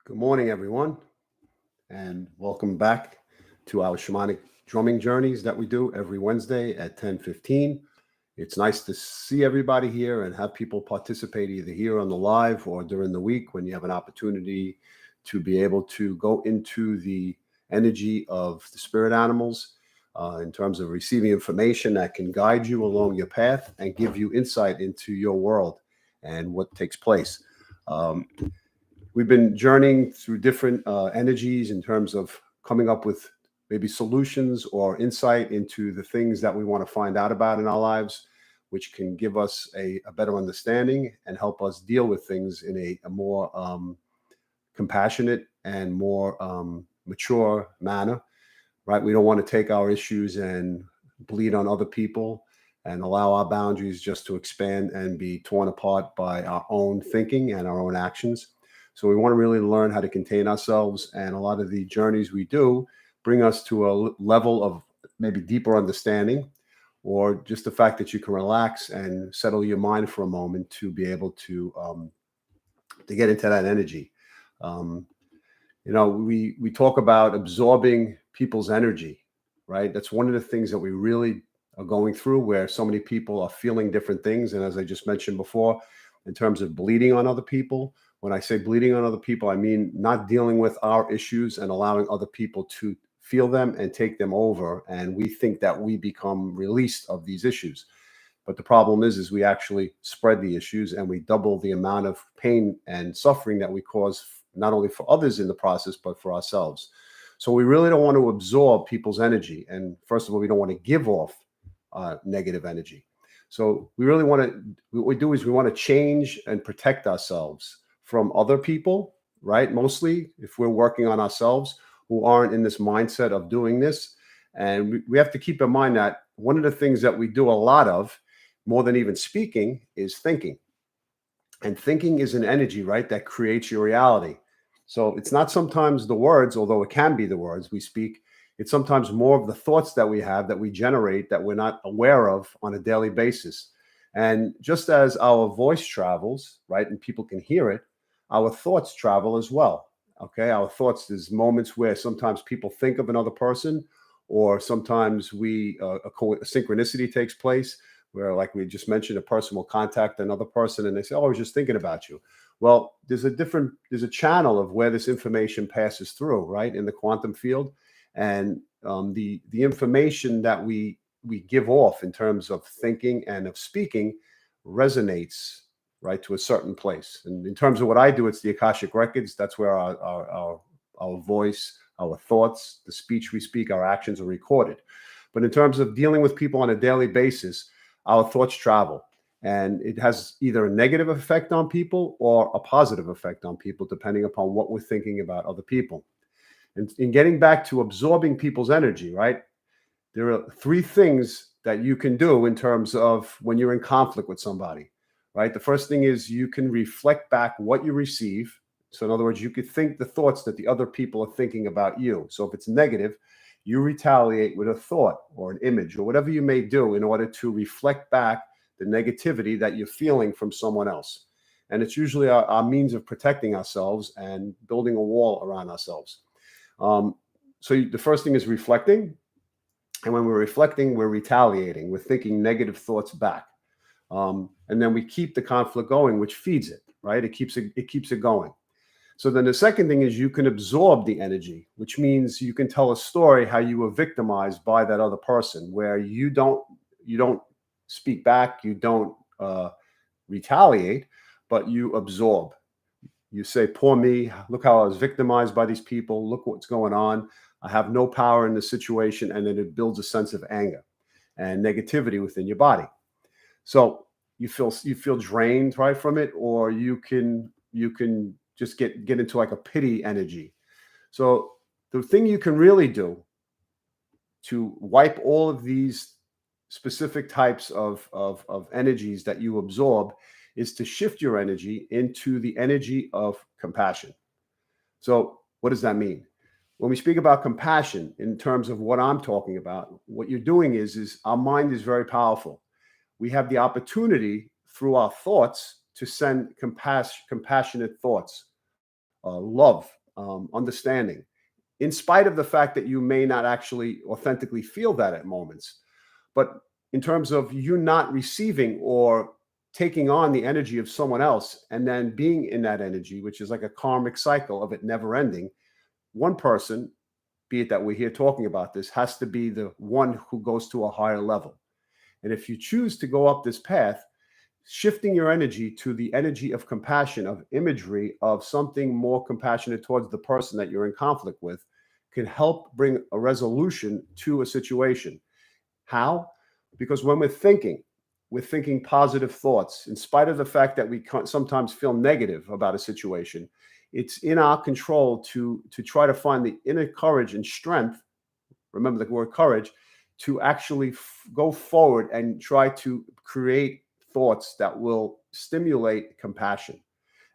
Good morning, everyone, and welcome back to our shamanic drumming journeys that we do every Wednesday at 10:15. It's nice to see everybody here and have people participate either here on the live or during the week when you have an opportunity to be able to go into the energy of the spirit animals in terms of receiving information that can guide you along your path and give you insight into your world and what takes place. Um, we've been journeying through different energies in terms of coming up with maybe solutions or insight into the things that we want to find out about in our lives, which can give us a better understanding and help us deal with things in a more compassionate and more mature manner, right? We don't want to take our issues and bleed on other people and allow our boundaries just to expand and be torn apart by our own thinking and our own actions. So we want to really learn how to contain ourselves. And a lot of the journeys we do bring us to a level of maybe deeper understanding, or just the fact that you can relax and settle your mind for a moment to be able to get into that energy. Um, we talk about absorbing people's energy, right? That's one of the things that we really are going through, where so many people are feeling different things. And as I just mentioned before, in terms of bleeding on other people, when I say bleeding on other people, I mean not dealing with our issues and allowing other people to feel them and take them over. And we think that we become released of these issues. But the problem is we actually spread the issues and we double the amount of pain and suffering that we cause, not only for others in the process, but for ourselves. So we really don't want to absorb people's energy. And first of all, we don't want to give off negative energy. So we really want to, what we do is we want to change and protect ourselves from other people, right? Mostly if we're working on ourselves who aren't in this mindset of doing this. And we have to keep in mind that one of the things that we do a lot of, more than even speaking, is thinking. And thinking is an energy, right, that creates your reality. So it's not sometimes the words, although it can be the words we speak. It's sometimes more of the thoughts that we have, that we generate, that we're not aware of on a daily basis. And just as our voice travels, right, and people can hear it, our thoughts travel as well. Okay. Our thoughts, there's moments where sometimes people think of another person, or sometimes a synchronicity takes place where, like we just mentioned, a person will contact another person and they say, "Oh, I was just thinking about you." Well, there's a channel of where this information passes through, right, in the quantum field. And the information that we give off in terms of thinking and of speaking resonates, right, to a certain place. And in terms of what I do, it's the Akashic Records. That's where our voice, our thoughts, the speech we speak, our actions are recorded. But in terms of dealing with people on a daily basis, our thoughts travel. And it has either a negative effect on people or a positive effect on people, depending upon what we're thinking about other people. And in getting back to absorbing people's energy, right? There are three things that you can do in terms of when you're in conflict with somebody, right? The first thing is you can reflect back what you receive. So in other words, you could think the thoughts that the other people are thinking about you. So if it's negative, you retaliate with a thought or an image or whatever you may do in order to reflect back the negativity that you're feeling from someone else. And it's usually our means of protecting ourselves and building a wall around ourselves. So the first thing is reflecting. And when we're reflecting, we're retaliating. We're thinking negative thoughts back. And then we keep the conflict going, which feeds it, right? It keeps it going. So then the second thing is you can absorb the energy, which means you can tell a story how you were victimized by that other person, where you don't speak back, you don't retaliate, but you absorb. You say, "Poor me, look how I was victimized by these people, look what's going on. I have no power in this situation." And then it builds a sense of anger and negativity within your body. So you feel drained, right, from it, or you can just get into like a pity energy. So the thing you can really do to wipe all of these specific types of energies that you absorb is to shift your energy into the energy of compassion. So what does that mean? When we speak about compassion, in terms of what I'm talking about, what you're doing is our mind is very powerful. We have the opportunity through our thoughts to send compassionate thoughts love, understanding, in spite of the fact that you may not actually authentically feel that at moments. But in terms of you not receiving or taking on the energy of someone else and then being in that energy, which is like a karmic cycle of it never ending, one person, be it that we're here talking about this, has to be the one who goes to a higher level. And if you choose to go up this path, shifting your energy to the energy of compassion, of imagery, of something more compassionate towards the person that you're in conflict with, can help bring a resolution to a situation. How? Because when we're thinking positive thoughts, in spite of the fact that we sometimes feel negative about a situation. It's in our control to try to find the inner courage and strength, remember the word courage, to actually go forward and try to create thoughts that will stimulate compassion.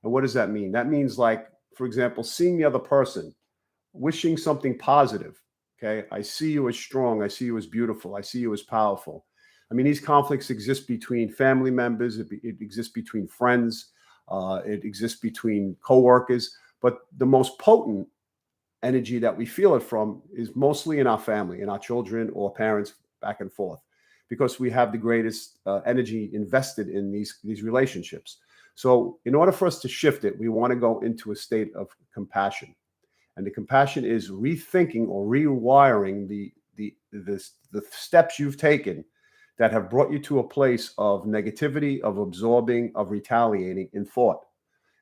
And what does that mean? That means, like, for example, seeing the other person, wishing something positive. Okay, I see you as strong. I see you as beautiful. I see you as powerful. I mean, these conflicts exist between family members. It exists between friends. It exists between coworkers. But the most potent energy that we feel it from is mostly in our family, in our children or parents, back and forth, because we have the greatest energy invested in these relationships. So in order for us to shift it, we want to go into a state of compassion. And the compassion is rethinking or rewiring the steps you've taken that have brought you to a place of negativity, of absorbing, of retaliating in thought.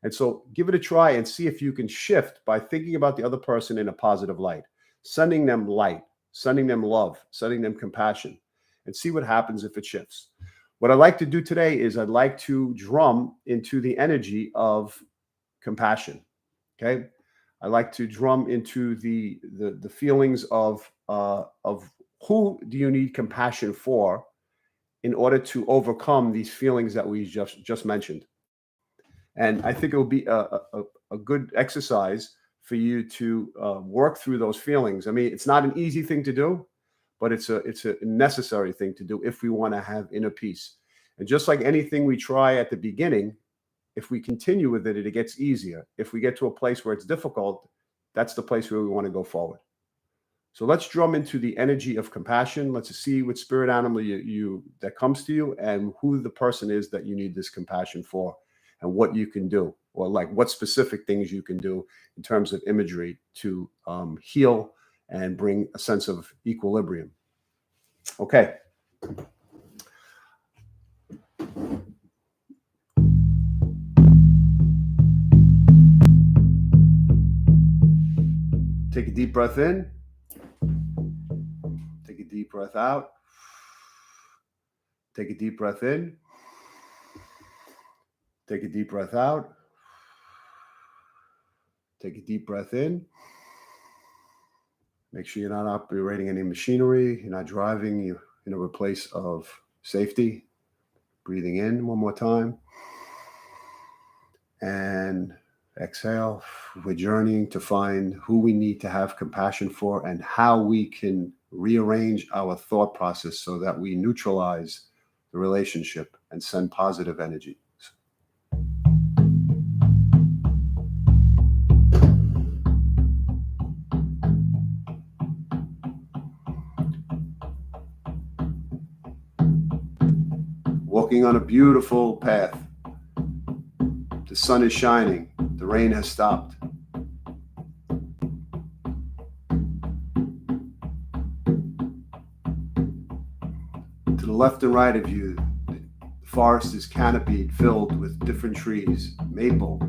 And so give it a try and see if you can shift by thinking about the other person in a positive light, sending them light, sending them love, sending them compassion, and see what happens if it shifts. What I'd like to do today is I'd like to drum into the energy of compassion. Okay. I like to drum into the feelings of who do you need compassion for in order to overcome these feelings that we just mentioned. And I think it will be a good exercise for you to work through those feelings. I mean, it's not an easy thing to do, but it's a necessary thing to do if we want to have inner peace. And just like anything we try at the beginning, if we continue with it, it gets easier. If we get to a place where it's difficult, that's the place where we want to go forward. So let's drum into the energy of compassion. Let's see what spirit animal you that comes to you and who the person is that you need this compassion for and what you can do, or like what specific things you can do in terms of imagery to heal and bring a sense of equilibrium. Okay. Take a deep breath in. Take a deep breath out. Take a deep breath in. Take a deep breath out. Take a deep breath in. Make sure you're not operating any machinery. You're not driving. You're in a place of safety. Breathing in one more time. And exhale. We're journeying to find who we need to have compassion for and how we can rearrange our thought process so that we neutralize the relationship and send positive energy. Walking on a beautiful path. The sun is shining. The rain has stopped. To the left and right of you, the forest is canopied, filled with different trees, maple,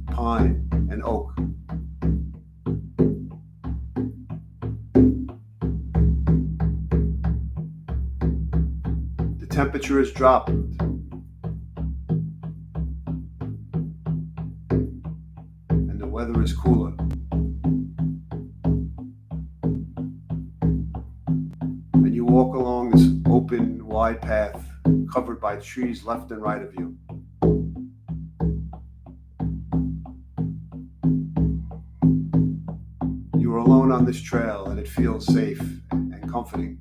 pine, and oak. The temperature has dropped. And the weather is cooler. And you walk along this open, wide path covered by trees left and right of you. You are alone on this trail and it feels safe and comforting.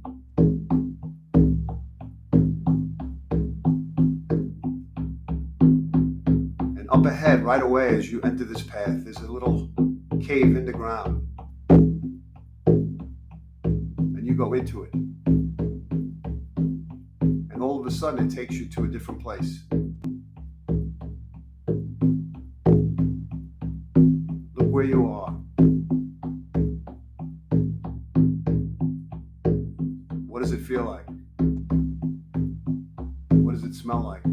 And up ahead, right away, as you enter this path, there's a little cave in the ground. And you go into it. And all of a sudden, it takes you to a different place. Look where you are. What does it feel like? What does it smell like?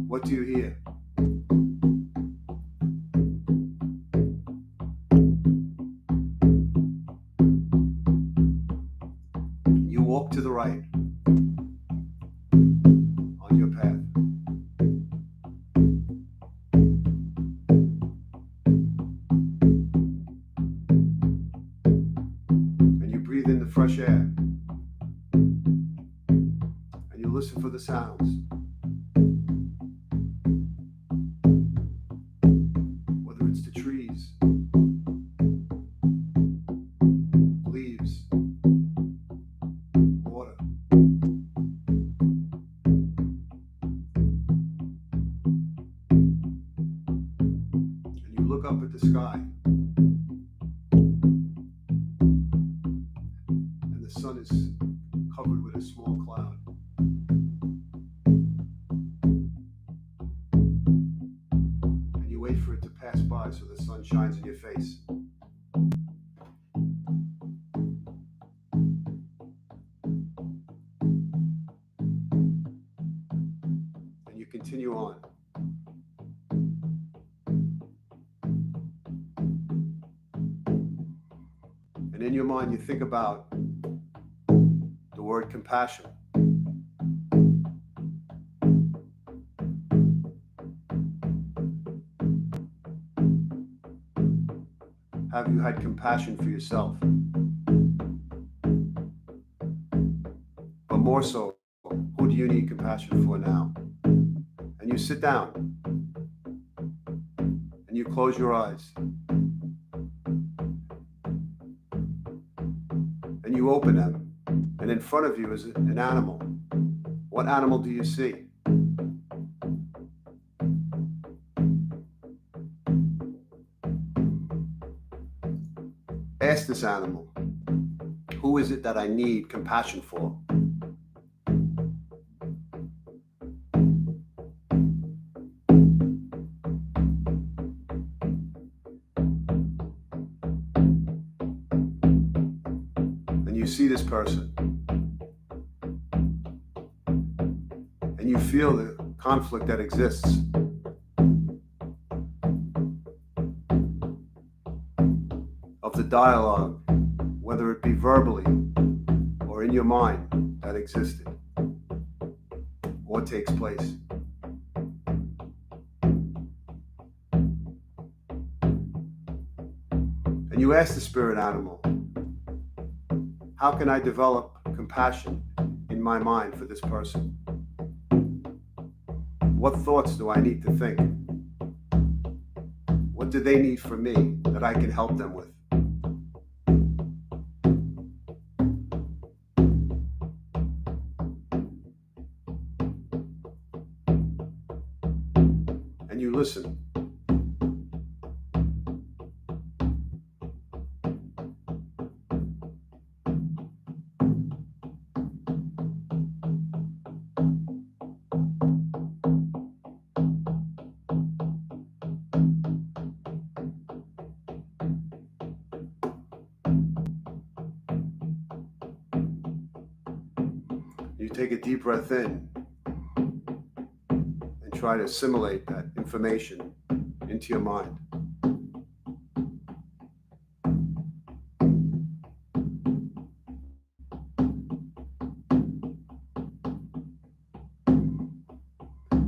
What do you hear? You walk to the right on your path. And you breathe in the fresh air. And you listen for the sounds. Whether it's the trees, leaves, water. And you look up at the sky. And the sun is covered with a small cloud. And you wait for it to pass by so the sun shines in your face. And you continue on. And in your mind, you think about the word compassion. Have you had compassion for yourself? But more so, who do you need compassion for now? And you sit down and you close your eyes and you open them, and in front of you is an animal. What animal do you see? Ask this animal, who is it that I need compassion for? And you see this person. And you feel the conflict that exists. Of the dialogue, whether it be verbally or in your mind, that existed or takes place. And you ask the spirit animal, how can I develop compassion in my mind for this person? What thoughts do I need to think? What do they need from me that I can help them with? And you listen. You take a deep breath in and try to assimilate that information into your mind.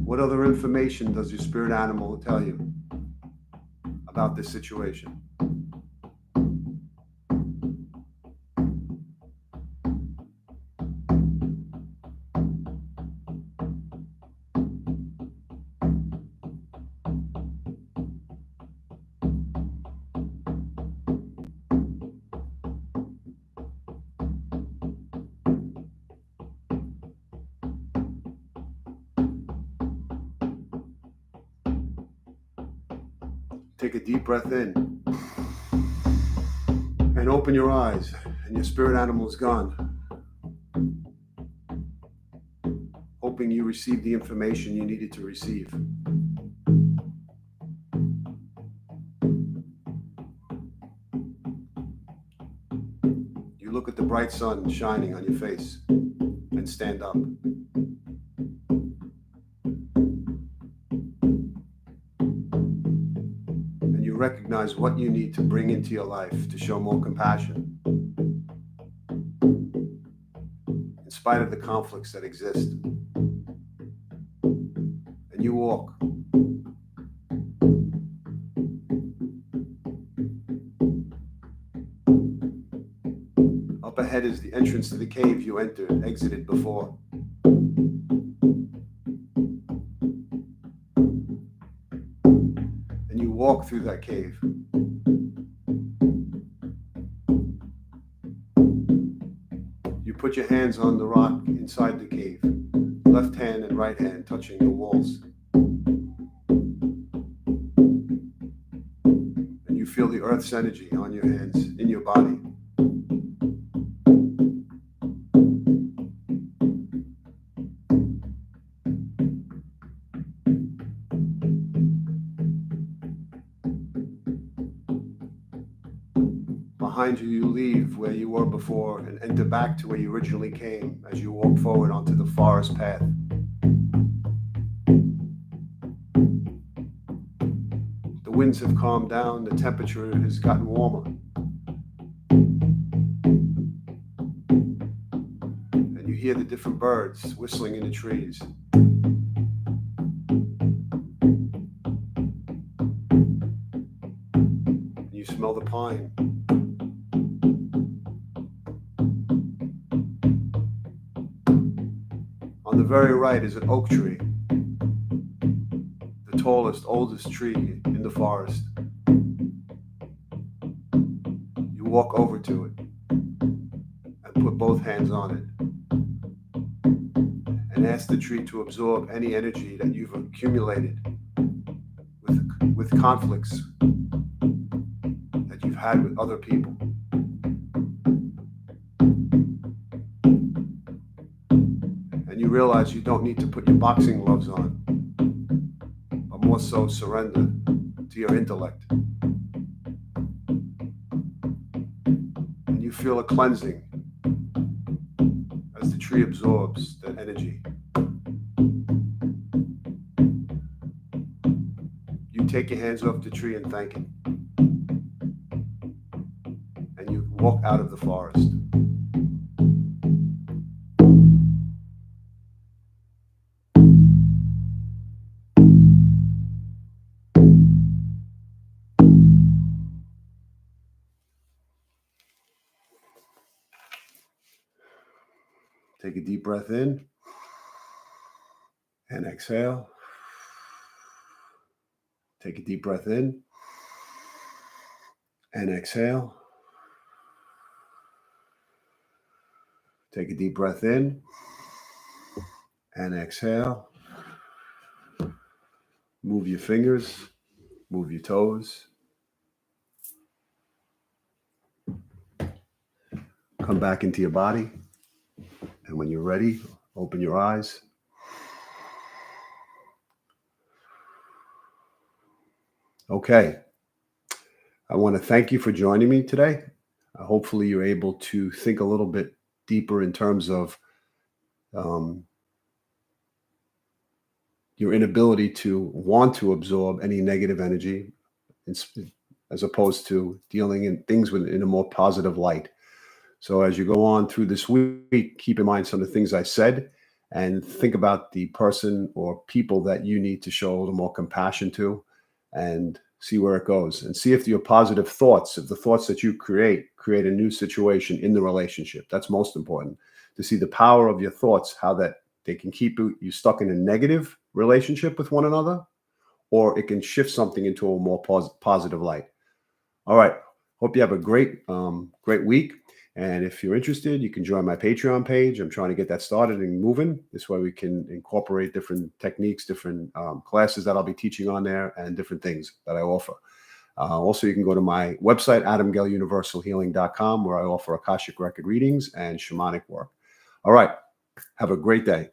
What other information does your spirit animal tell you about this situation? Take a deep breath in and open your eyes, and your spirit animal is gone. Hoping you received the information you needed to receive. You look at the bright sun shining on your face and stand up. And you recognize what you need to bring into your life to show more compassion, in spite of the conflicts that exist. And you walk. Up ahead is the entrance to the cave you exited before. And you walk through that cave. You put your hands on the rock inside the cave, left hand and right hand touching the walls. And you feel the earth's energy on your hands, in your body. Behind you, you leave where you were before and enter back to where you originally came as you walk forward onto the forest path. The winds have calmed down, the temperature has gotten warmer. And you hear the different birds whistling in the trees. And you smell the pine. On the very right is an oak tree, the tallest, oldest tree in the forest. You walk over to it and put both hands on it and ask the tree to absorb any energy that you've accumulated with conflicts that you've had with other people. And you realize you don't need to put your boxing gloves on, but more so surrender to your intellect. And you feel a cleansing as the tree absorbs that energy. You take your hands off the tree and thank it. And you walk out of the forest. Take a deep breath in and exhale. Take a deep breath in and exhale. Take a deep breath in and exhale. Move your fingers, move your toes. Come back into your body. And when you're ready, open your eyes. Okay. I want to thank you for joining me today. Hopefully you're able to think a little bit deeper in terms of your inability to want to absorb any negative energy as opposed to dealing in things in a more positive light. So as you go on through this week, keep in mind some of the things I said and think about the person or people that you need to show a little more compassion to and see where it goes. And see if your positive thoughts, if the thoughts that you create a new situation in the relationship. That's most important, to see the power of your thoughts, how that they can keep you stuck in a negative relationship with one another, or it can shift something into a more positive light. All right. Hope you have a great week. And if you're interested, you can join my Patreon page. I'm trying to get that started and moving. This way we can incorporate different techniques, different classes that I'll be teaching on there and different things that I offer. Also, you can go to my website, adamgelluniversalhealing.com, where I offer Akashic record readings and shamanic work. All right. Have a great day.